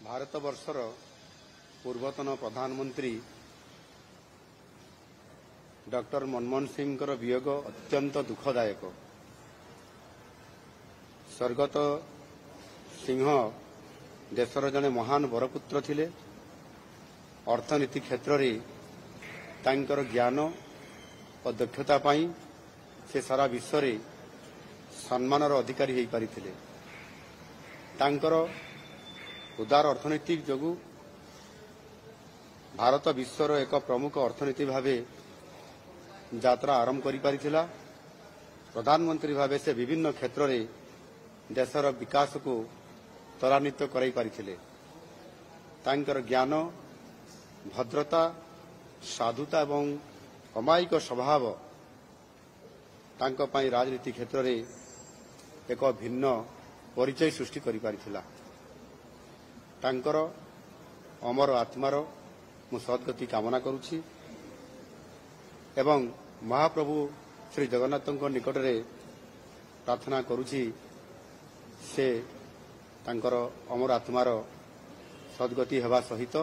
ଭାରତବର୍ଷର ପୂର୍ବତନ ପ୍ରଧାନମନ୍ତ୍ରୀ ଡକ୍ଟର ମନମୋହନ ସିଂଙ୍କର ବିୟୋଗ ଅତ୍ୟନ୍ତ ଦୁଃଖଦାୟକ। ସ୍ୱର୍ଗତ ସିଂହ ଦେଶର ଜଣେ ମହାନ ବରପୁତ୍ର ଥିଲେ। ଅର୍ଥନୀତି କ୍ଷେତ୍ରରେ ତାଙ୍କର ଜ୍ଞାନ ଓ ଦକ୍ଷତା ପାଇଁ ସେ ସାରା ବିଶ୍ୱରେ ସମ୍ମାନର ଅଧିକାରୀ ହୋଇପାରିଥିଲେ। ତାଙ୍କର ଉଦାର ଅର୍ଥନୀତି ଯୋଗୁଁ ଭାରତ ବିଶ୍ୱର ଏକ ପ୍ରମୁଖ ଅର୍ଥନୀତି ଭାବେ ଯାତ୍ରା ଆରମ୍ଭ କରିପାରିଥିଲା। ପ୍ରଧାନମନ୍ତ୍ରୀ ଭାବେ ସେ ବିଭିନ୍ନ କ୍ଷେତ୍ରରେ ଦେଶର ବିକାଶକୁ ତ୍ୱରାନ୍ୱିତ କରାଇପାରିଥିଲେ। ତାଙ୍କର ଜ୍ଞାନ, ଭଦ୍ରତା, ସାଧୁତା ଏବଂ ଅମାୟିକ ସ୍ୱଭାବ ତାଙ୍କ ପାଇଁ ରାଜନୀତି କ୍ଷେତ୍ରରେ ଏକ ଭିନ୍ନ ପରିଚୟ ସୃଷ୍ଟି କରିପାରିଥିଲା। ତାଙ୍କର ଅମର ଆତ୍ମାର ମୁଁ ସଦ୍ଗତି କାମନା କରୁଛି ଏବଂ ମହାପ୍ରଭୁ ଶ୍ରୀ ଜଗନ୍ନାଥଙ୍କ ନିକଟରେ ପ୍ରାର୍ଥନା କରୁଛି ସେ ତାଙ୍କର ଅମର ଆତ୍ମାର ସଦ୍ଗତି ହେବା ସହିତ